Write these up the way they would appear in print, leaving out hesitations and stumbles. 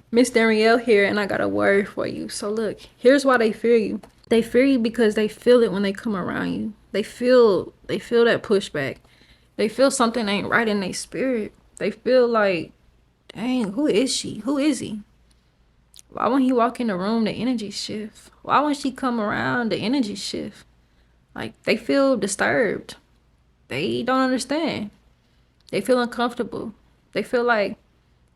Miss Danreael here, and I got a word for you. So look, here's why they fear you. They fear you because they feel it when they come around you. They feel that pushback. They feel something ain't right in their spirit. They feel like, dang, who is she? Who is he? Why when he walk in the room, the energy shift? Why when she come around, the energy shift? Like they feel disturbed. They don't understand. They feel uncomfortable. They feel like,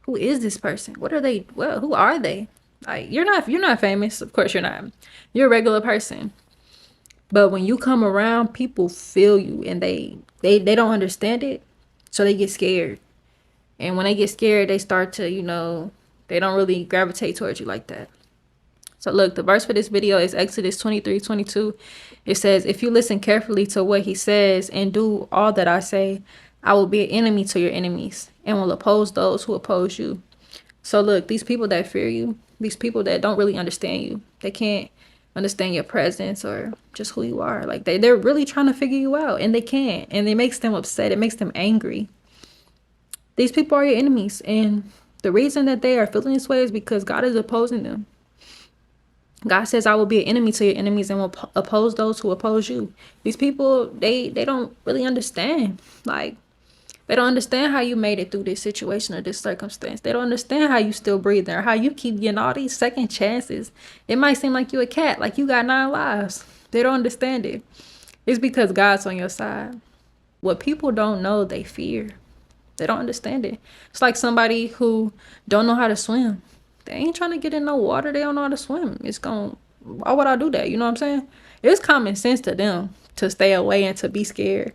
who is this person? What are they? Well, who are they? Like you're not famous. Of course you're not. You're a regular person. But when you come around, people feel you and they don't understand it. So they get scared. And when they get scared, they start to, they don't really gravitate towards you like that. So look, the verse for this video is Exodus 23:22. It says, if you listen carefully to what he says and do all that I say, I will be an enemy to your enemies and will oppose those who oppose you. So look, these people that fear you, these people that don't really understand you, they can't understand your presence or just who you are. Like they're really trying to figure you out and they can't. And it makes them upset. It makes them angry. These people are your enemies. And the reason that they are feeling this way is because God is opposing them. God says, I will be an enemy to your enemies and will oppose those who oppose you. These people, they don't really understand. Like, they don't understand how you made it through this situation or this circumstance. They don't understand how you still breathing or how you keep getting all these second chances. It might seem like you a cat, like you got 9 lives. They don't understand it. It's because God's on your side. What people don't know, they fear. They don't understand it. It's like somebody who don't know how to swim. They ain't trying to get in no water. They don't know how to swim. Why would I do that? You know what I'm saying? It's common sense to them to stay away and to be scared.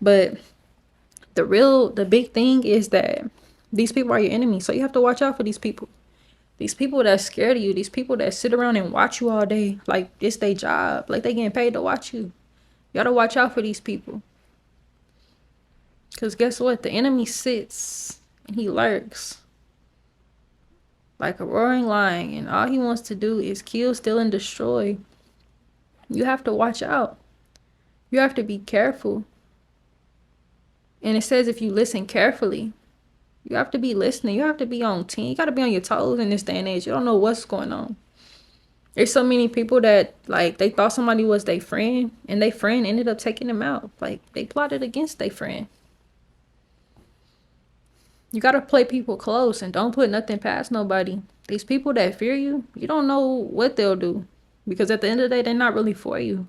But the big thing is that these people are your enemies. So you have to watch out for these people. These people that scared of you. These people that sit around and watch you all day. Like it's their job. Like they getting paid to watch you. You gotta watch out for these people. Because guess what? The enemy sits and he lurks like a roaring lion. And all he wants to do is kill, steal, and destroy. You have to watch out. You have to be careful. And it says if you listen carefully, you have to be listening. You have to be on 10. You got to be on your toes in this day and age. You don't know what's going on. There's so many people that, like, they thought somebody was their friend, and their friend ended up taking them out. Like, they plotted against their friend. You got to play people close and don't put nothing past nobody. These people that fear you, you don't know what they'll do. Because at the end of the day, they're not really for you.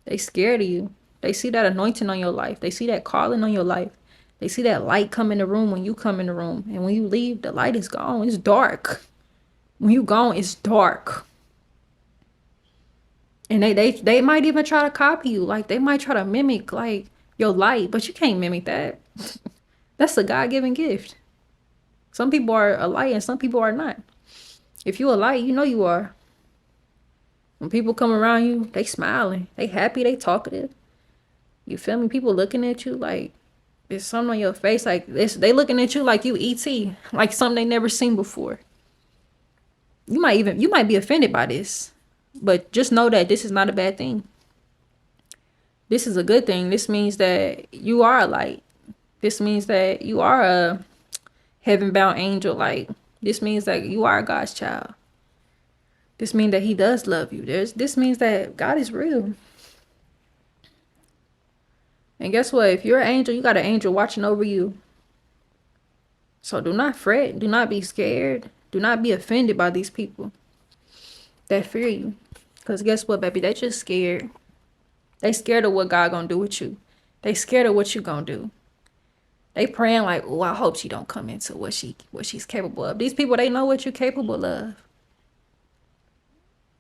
They scared of you. They see that anointing on your life. They see that calling on your life. They see that light come in the room when you come in the room. And when you leave, the light is gone. It's dark. When you gone, it's dark. And they might even try to copy you. Like, they might try to mimic, like, your light. But you can't mimic that. That's a God-given gift. Some people are a light and some people are not. If you a light, you know you are. When people come around you, they smiling. They happy. They talkative. You feel me? People looking at you like there's something on your face. Like this, they looking at you like you ET. Like something they never seen before. You might be offended by this. But just know that this is not a bad thing. This is a good thing. This means that you are a light. This means that you are a heaven-bound angel. Like, this means that you are God's child. This means that he does love you. This means that God is real. And guess what? If you're an angel, you got an angel watching over you. So do not fret. Do not be scared. Do not be offended by these people that fear you. Because guess what, baby? They just scared. They scared of what God gonna do with you. They scared of what you gonna do. They praying like, oh, I hope she don't come into what she's capable of. These people, they know what you're capable of.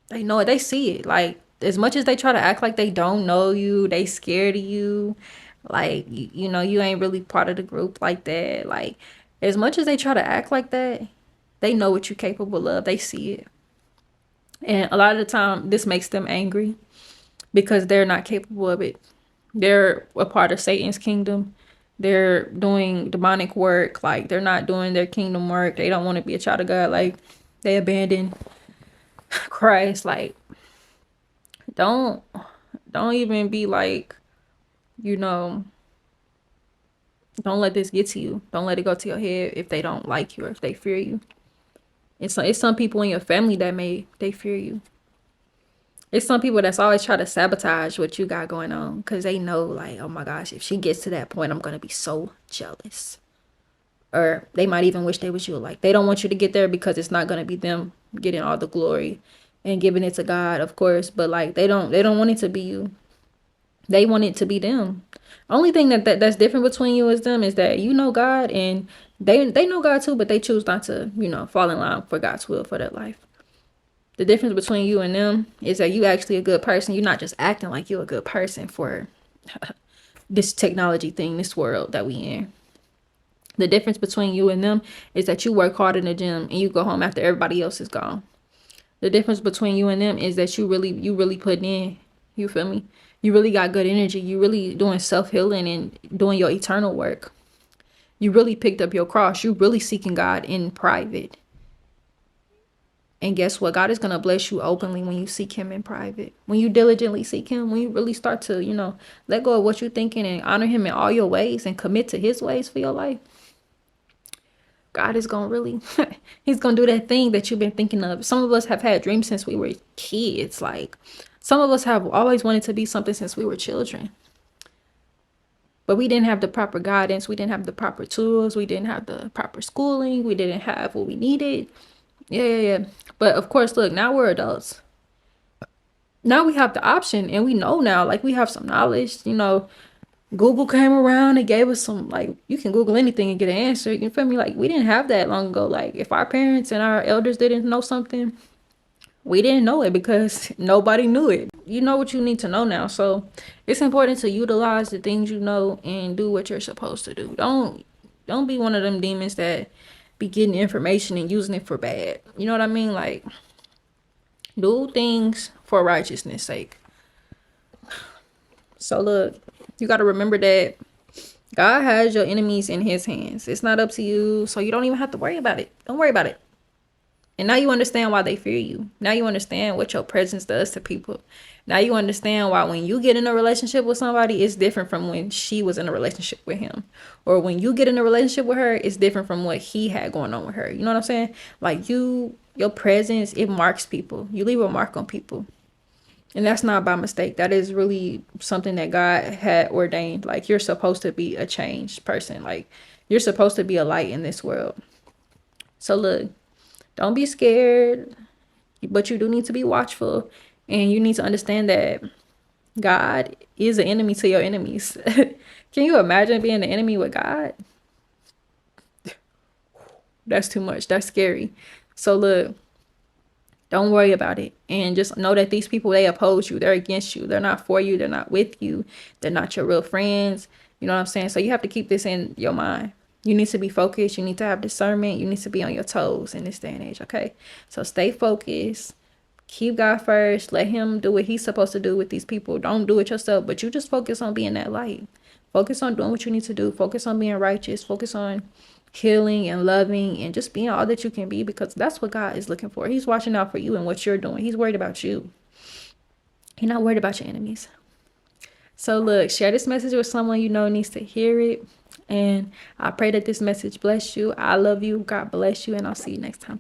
They know it. They see it. Like, as much as they try to act like they don't know you, they scared of you. Like, you ain't really part of the group like that. Like, as much as they try to act like that, they know what you're capable of. They see it. And a lot of the time, this makes them angry because they're not capable of it. They're a part of Satan's kingdom. They're doing demonic work. Like, they're not doing their kingdom work. They don't want to be a child of God. Like, they abandon Christ. Like, don't even be like, don't let this get to you. Don't let it go to your head if they don't like you or if they fear you. It's some people in your family that they fear you. It's some people that's always try to sabotage what you got going on because they know, like, oh my gosh, if she gets to that point, I'm gonna be so jealous. Or they might even wish they was you. Like, they don't want you to get there because it's not gonna be them getting all the glory and giving it to God, of course. But like, they don't want it to be you. They want it to be them. Only thing that's different between you and them is that you know God, and they know God too, but they choose not to, fall in line for God's will for their life. The difference between you and them is that you actually a good person. You're not just acting like you're a good person for this technology thing, this world that we in. The difference between you and them is that you work hard in the gym and you go home after everybody else is gone. The difference between you and them is that you really put in. You feel me? You really got good energy. You really doing self-healing and doing your eternal work. You really picked up your cross. You really seeking God in private. And guess what? God is going to bless you openly when you seek him in private. When you diligently seek him, when you really start to, let go of what you're thinking and honor him in all your ways and commit to his ways for your life. God is going to really, he's going to do that thing that you've been thinking of. Some of us have had dreams since we were kids. Like, some of us have always wanted to be something since we were children. But we didn't have the proper guidance. We didn't have the proper tools. We didn't have the proper schooling. We didn't have what we needed. Yeah. But of course, look, now we're adults. Now we have the option and we know now, like, we have some knowledge, Google came around and gave us some, like, you can Google anything and get an answer. You feel me? Like, we didn't have that long ago. Like, if our parents and our elders didn't know something, we didn't know it because nobody knew it. You know what you need to know now. So it's important to utilize the things you know and do what you're supposed to do. Don't be one of them demons that be getting information and using it for bad. You know what I mean? Like, do things for righteousness' sake. So look, you got to remember that God has your enemies in his hands. It's not up to you. So you don't even have to worry about it. Don't worry about it. And now you understand why they fear you. Now you understand what your presence does to people. Now you understand why when you get in a relationship with somebody, it's different from when she was in a relationship with him. Or when you get in a relationship with her, it's different from what he had going on with her. You know what I'm saying? Like, your presence, it marks people. You leave a mark on people. And that's not by mistake. That is really something that God had ordained. Like, you're supposed to be a changed person. Like, you're supposed to be a light in this world. So look, don't be scared, but you do need to be watchful. And you need to understand that God is an enemy to your enemies. Can you imagine being an enemy with God? That's too much. That's scary. So look, don't worry about it. And just know that these people, they oppose you. They're against you. They're not for you. They're not with you. They're not your real friends. You know what I'm saying? So you have to keep this in your mind. You need to be focused. You need to have discernment. You need to be on your toes in this day and age, okay? So stay focused. Keep God first. Let him do what he's supposed to do with these people. Don't do it yourself, but you just focus on being that light. Focus on doing what you need to do. Focus on being righteous. Focus on healing and loving and just being all that you can be, because that's what God is looking for. He's watching out for you and what you're doing. He's worried about you. He's not worried about your enemies. So look, share this message with someone you know needs to hear it. And I pray that this message bless you. I love you. God bless you. And I'll see you next time.